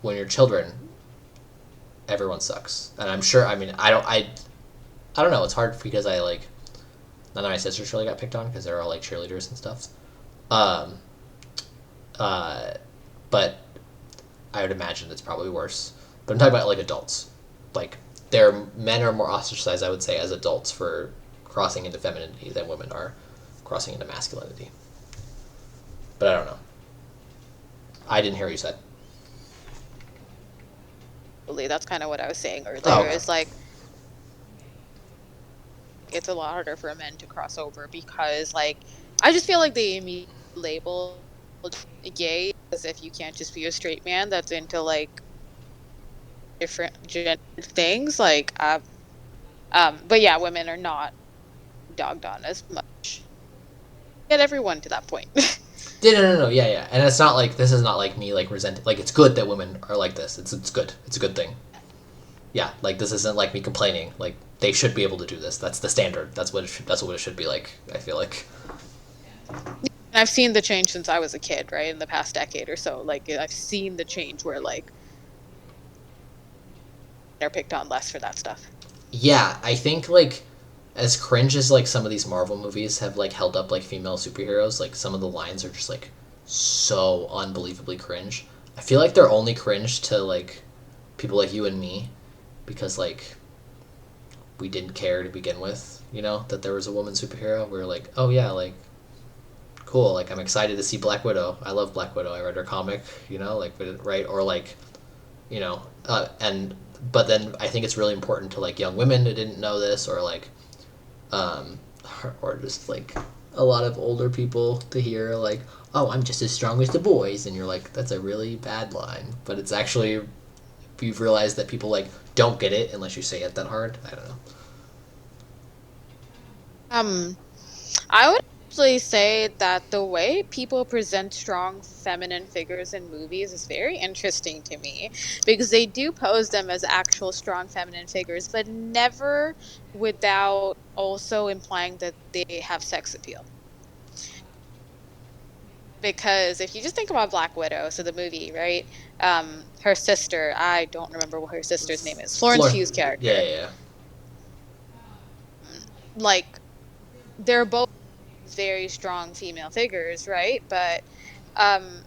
when you're children, everyone sucks, and I'm sure. I mean, I don't know. It's hard because I like none of my sisters really got picked on because they're all like cheerleaders and stuff. Um, uh, but I would imagine it's probably worse. But I'm talking about like adults. Like their men are more ostracized, I would say, as adults for crossing into femininity than women are crossing into masculinity. But I don't know. I didn't hear what you said. That's kind of what I was saying Oh, earlier. okay. Is like it's a lot harder for men to cross over because like I just feel like they immediately label gay as if you can't just be a straight man that's into like different gender things. Like, but yeah, women are not dogged on as much. Get everyone to that point. Yeah, no, yeah, yeah. And it's not like this is not like me like resenting. Like it's good that women are like this. It's good. It's a good thing. Yeah, like this isn't like me complaining. Like they should be able to do this. That's the standard. That's what it should be like. I feel like. I've seen the change since I was a kid, right? In the past decade or so, like I've seen the change where like they're picked on less for that stuff. Yeah, I think like as cringe as like some of these Marvel movies have like held up like female superheroes, like some of the lines are just like so unbelievably cringe. I feel like they're only cringe to like people like you and me because like we didn't care to begin with, you know, that there was a woman superhero. We were like, oh yeah, like cool, like I'm excited to see Black Widow. I love Black Widow. I read her comic, you know, like right or like, you know, and but then I think it's really important to like young women that didn't know this or like, um, or just like a lot of older people to hear like, oh, I'm just as strong as the boys, and you're like, that's a really bad line, but it's actually you've realized that people like don't get it unless you say it that hard. I don't know. Um, I would actually say that the way people present strong feminine figures in movies is very interesting to me because they do pose them as actual strong feminine figures, but never without also implying that they have sex appeal. Because if you just think about Black Widow, so the movie, right? Her sister, I don't remember what her sister's name is, Florence Floor, Pugh's yeah, character. yeah, Like, they're both very strong female figures, right? But um,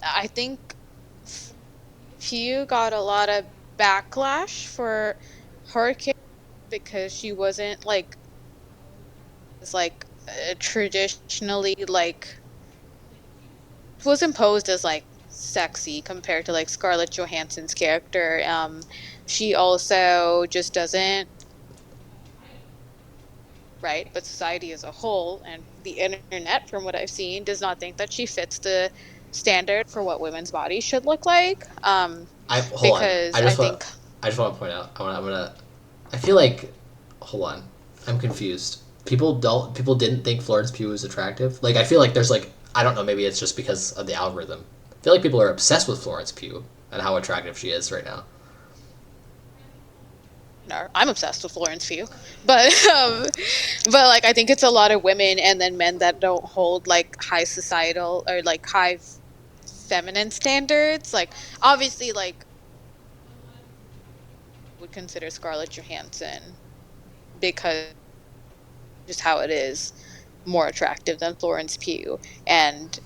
I think Pugh got a lot of backlash for her character because she wasn't like as like traditionally like was imposed as like sexy compared to like Scarlett Johansson's character. She also just doesn't right, but society as a whole and the internet, from what I've seen, does not think that she fits the standard for what women's bodies should look like. I hold on. Because I think I just want to point out. I'm gonna. I feel like. Hold on. I'm confused. People didn't think Florence Pugh was attractive. Like I feel like there's like I don't know. Maybe it's just because of the algorithm. I feel like people are obsessed with Florence Pugh and how attractive she is right now. no, I'm obsessed with Florence Pugh, but but like I think it's a lot of women and then men that don't hold like high societal or like high feminine standards. Like obviously, like would consider Scarlett Johansson because just how it is more attractive than Florence Pugh and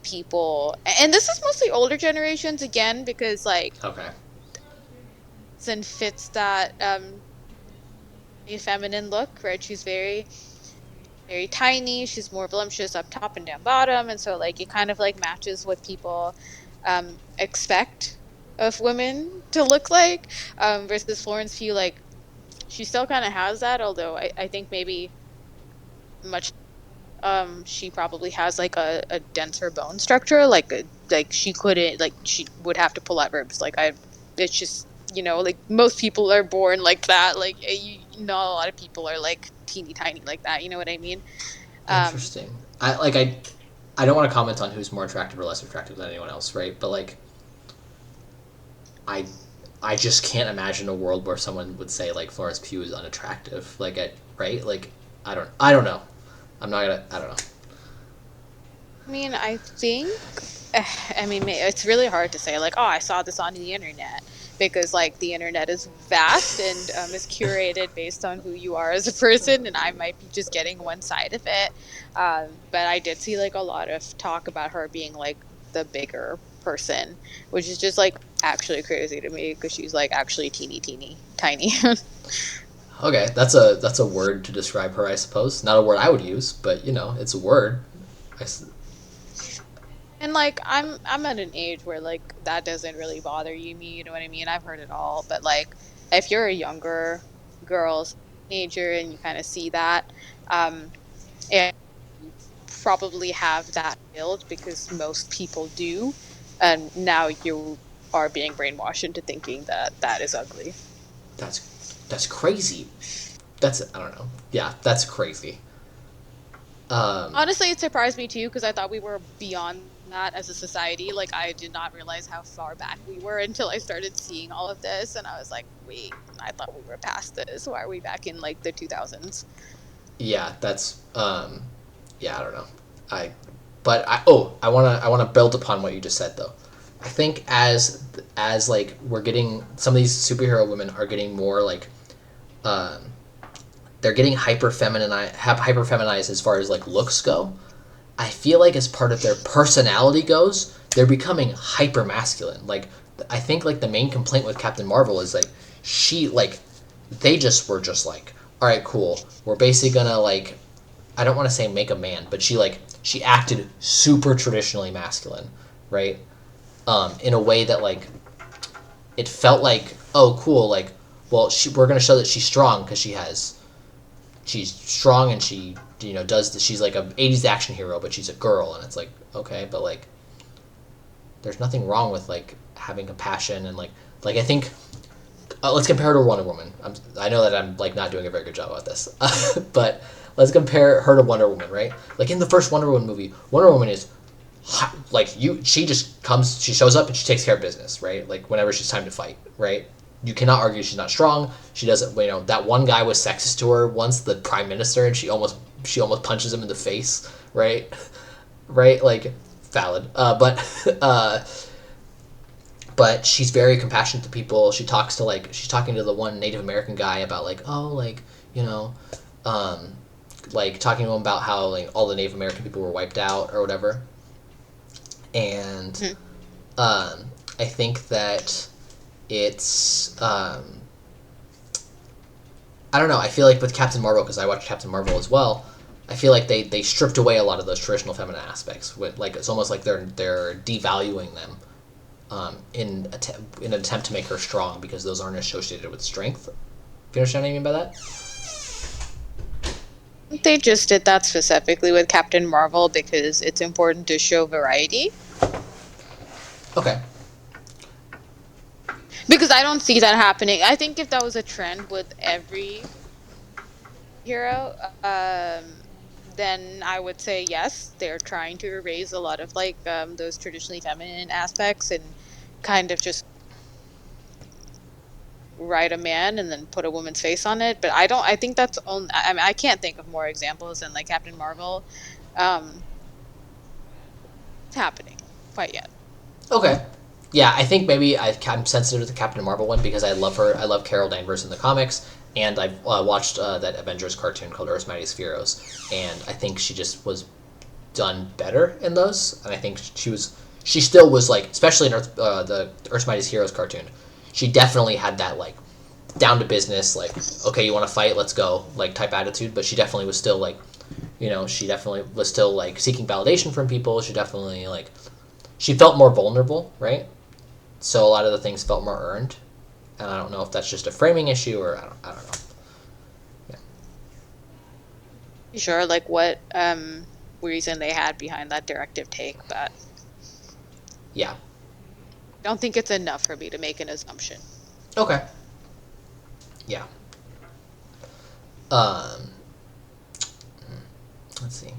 people and this is mostly older generations again because like Okay. and fits that feminine look, right? She's very tiny, she's more voluptuous up top and down bottom, and so like it kind of like matches what people expect of women to look like, versus Florence Pugh, like she still kind of has that, although I think maybe much she probably has like a denser bone structure, like she couldn't like she would have to pull out ribs. Like I, it's just like most people are born like that. Like not a lot of people are like teeny tiny like that. You know what I mean? Um, Interesting. I don't want to comment on who's more attractive or less attractive than anyone else, right? But like I I just can't imagine a world where someone would say like Florence Pugh is unattractive. Right? Like I don't know. I don't know. I mean, I think, I mean, it's really hard to say, like, oh, I saw this on the internet because, like, the internet is vast and is curated based on who you are as a person, and I might be just getting one side of it. But I did see, like, a lot of talk about her being, like, the bigger person, which is just, like, actually crazy to me because she's, like, actually teeny, tiny. Okay, that's a word to describe her, I suppose. Not a word I would use, but you know, it's a word. I s And like I'm at an age where like that doesn't really bother you me, you know what I mean? I've heard it all, but like if you're a younger girl teenager and you kind of see that. And you probably have that build because most people do. And now you are being brainwashed into thinking that that is ugly. That's that's crazy. That's I don't know. Yeah, that's crazy. Um, Honestly, it surprised me too because I thought we were beyond that as a society. Like, I did not realize how far back we were until I started seeing all of this, and I was like, "Wait, I thought we were past this. Why are we back in like the 2000s?" yeah, that's yeah, I don't know. I but I wanna build upon what you just said though. I think as like we're getting some of these superhero women are getting more like um they're getting hyper feminized as far as like looks go. I feel like as part of their personality goes, they're becoming hyper masculine. Like I think like the main complaint with Captain Marvel is like she like they just were just like, all right, cool. We're basically gonna like I don't want to say make a man, but she acted super traditionally masculine, right? In a way that like it felt like, oh cool, like well we're gonna show that she's strong because she's strong and she does she's like a 80s action hero but she's a girl and it's like okay but like there's nothing wrong with like having compassion and like I think let's compare her to Wonder Woman. I know that I'm like not doing a very good job at this but let's compare her to Wonder Woman, right? Like in the first Wonder Woman movie, Wonder Woman is like she just comes, she shows up and she takes care of business, right? Like whenever she's time to fight, right? You cannot argue she's not strong. She doesn't, that one guy was sexist to her once, the prime minister, and she almost punches him in the face, right? Right, like valid. Uh, but she's very compassionate to people. She's talking to the one Native American guy about like, oh, like you know, um, like talking to him about how like all the Native American people were wiped out or whatever. And Mhm. I think that it's I don't know. I feel like with Captain Marvel, because I watched Captain Marvel as well, I feel like they stripped away a lot of those traditional feminine aspects. With like it's almost like they're devaluing them in an attempt to make her strong because those aren't associated with strength. Do you understand what I mean by that? They just did that specifically with Captain Marvel because it's important to show variety. Okay. Because I don't see that happening. I think if that was a trend with every hero, then I would say yes, they're trying to erase a lot of like those traditionally feminine aspects and kind of just write a man and then put a woman's face on it. But I don't. I think that's only. I mean, I can't think of more examples than like Captain Marvel. Um, happening quite yet. Okay. Yeah, I think maybe I'm sensitive to the Captain Marvel one because I love her. I love Carol Danvers in the comics, and I've watched that Avengers cartoon called Earth's Mightiest Heroes, and I think she just was done better in those, and I think she still was like, especially in the Earth's Mightiest Heroes cartoon, she definitely had that like down to business, like okay, you want to fight, let's go, like type attitude, but she definitely was still like, she definitely was still like seeking validation from people. She definitely like she felt more vulnerable, right? So a lot of the things felt more earned, and I don't know if that's just a framing issue or I don't know. Yeah. Sure, like what reason they had behind that directive take, but Yeah. I don't think it's enough for me to make an assumption. Okay. Yeah. Um. Let's see.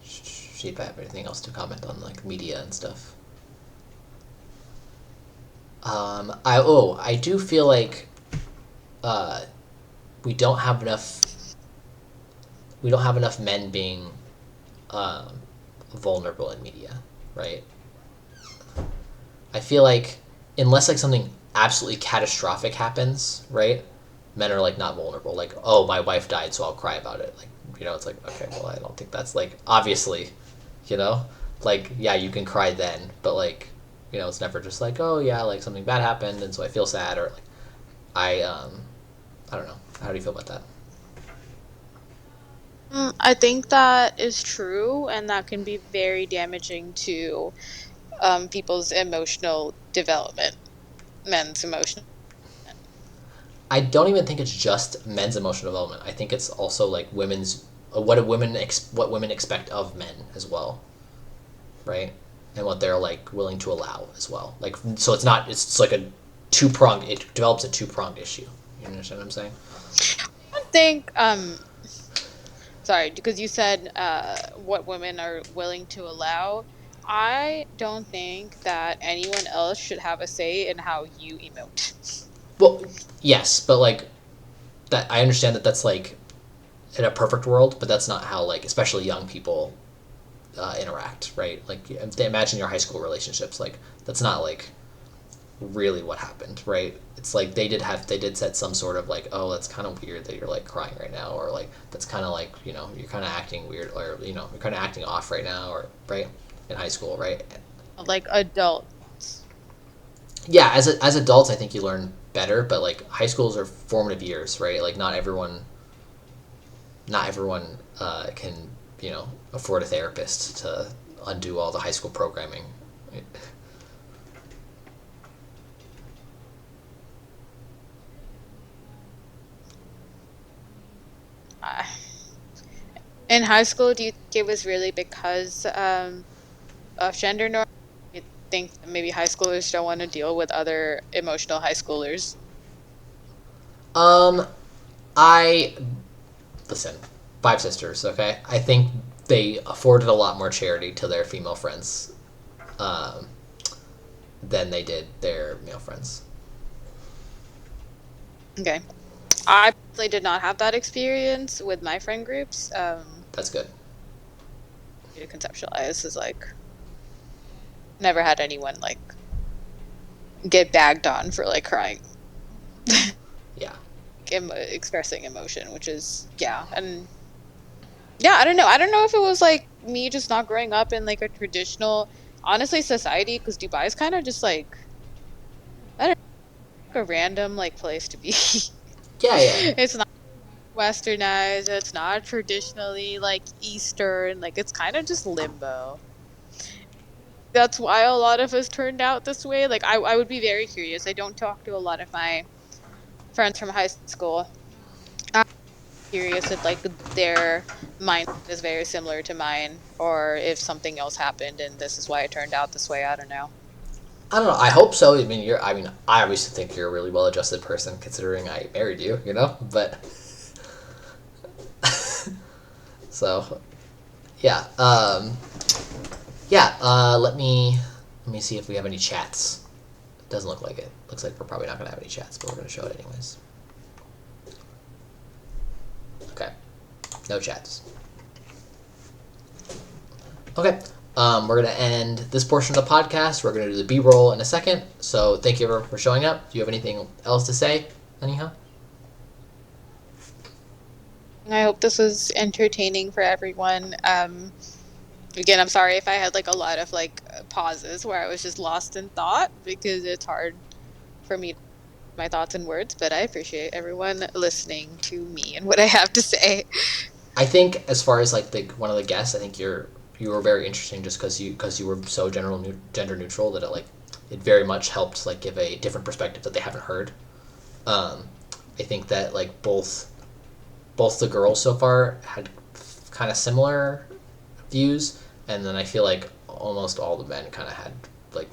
See if I have anything else to comment on, like media and stuff. I do feel like uh, we don't have enough. We don't have enough men being um, vulnerable in media, right? I feel like unless like something absolutely catastrophic happens, right? Men are like not vulnerable. Like, oh, my wife died, so I'll cry about it. Like, it's like okay, well, I don't think that's like obviously, you know, like yeah, you can cry then, but like, it's never just like oh yeah, like something bad happened, and so I feel sad or like I don't know. How do you feel about that? I think that is true, and that can be very damaging to people's emotional development, men's emotional. I don't even think it's just men's emotional development. I think it's also like women's what women expect of men as well, right? And what they're like willing to allow as well. Like so, it's like a two-pronged. It develops a two-pronged issue. You understand what I'm saying? I think sorry, because you said what women are willing to allow. I don't think that anyone else should have a say in how you emote. Well, yes, but like that, I understand that that's like in a perfect world, but that's not how like especially young people interact, right? Like imagine your high school relationships. Like that's not like really what happened, right? It's like they did set some sort of like, oh, that's kind of weird that you're like crying right now, or like that's kind of like you're kind of acting weird, or you're kind of acting off right now, or right in high school, right? Like adult. Yeah, as adults, I think you learn better, but like high schools are formative years, right? Like not everyone can afford a therapist to undo all the high school programming. Uh, in high school, do you think it was really because of gender norms? You think that maybe high schoolers don't want to deal with other emotional high schoolers? Um, I listen, five sisters. Okay, I think they afforded a lot more charity to their female friends, um, than they did their male friends. Okay. I personally did not have that experience with my friend groups. That's good. To conceptualize is like never had anyone like get bagged on for like crying. Yeah. Expressing emotion, which is and yeah, I don't know. I don't know if it was like me just not growing up in like a traditional, honestly, society, because Dubai is kind of just like I don't know, like a random like place to be. Yeah, yeah. It's not westernized. It's not traditionally like Eastern. Like it's kind of just limbo. That's why a lot of us turned out this way. Like I would be very curious. I don't talk to a lot of my friends from high school. I'm curious if like their mind is very similar to mine, or if something else happened and this is why it turned out this way. I don't know. I don't know. I hope so. I mean, I obviously think you're a really well-adjusted person, considering I married you. But so, yeah. Yeah. Let me see if we have any chats. Doesn't look like it. Looks like we're probably not gonna have any chats, but we're gonna show it anyways. Okay. No chats. Okay. We're going to end this portion of the podcast. We're going to do the B-roll in a second. So thank you everyone for showing up. Do you have anything else to say, Aniha? I hope this was entertaining for everyone. Again, I'm sorry if I had like a lot of like pauses where I was just lost in thought because it's hard for me to my thoughts and words, but I appreciate everyone listening to me and what I have to say. I think as far as like one of the guests, I think you were very interesting just because you were so gender neutral that it very much helped like give a different perspective that they haven't heard. I think that like both the girls so far had kind of similar views, and then I feel like almost all the men kind of had like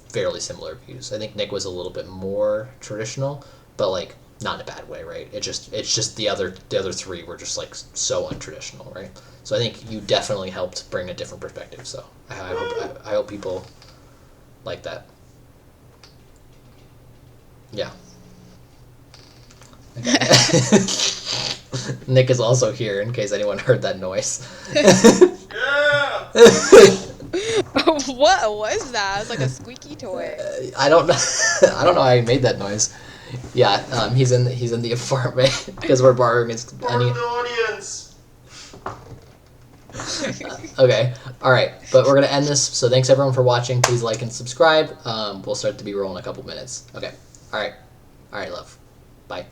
fairly similar views. I think Nick was a little bit more traditional, but like not in a bad way, right? It's just the other three were just like so untraditional, right? So I think you definitely helped bring a different perspective. So I hope people like that. Yeah. Okay. Nick is also here in case anyone heard that noise. Yeah! What was that? It was like a squeaky toy. I don't know. I don't know how he made that noise. Yeah, he's in the apartment because we're borrowing his. For the audience! Okay, all right, but we're gonna end this. So thanks everyone for watching. Please like and subscribe. We'll start the B-roll in a couple minutes. Okay, all right, love. Bye.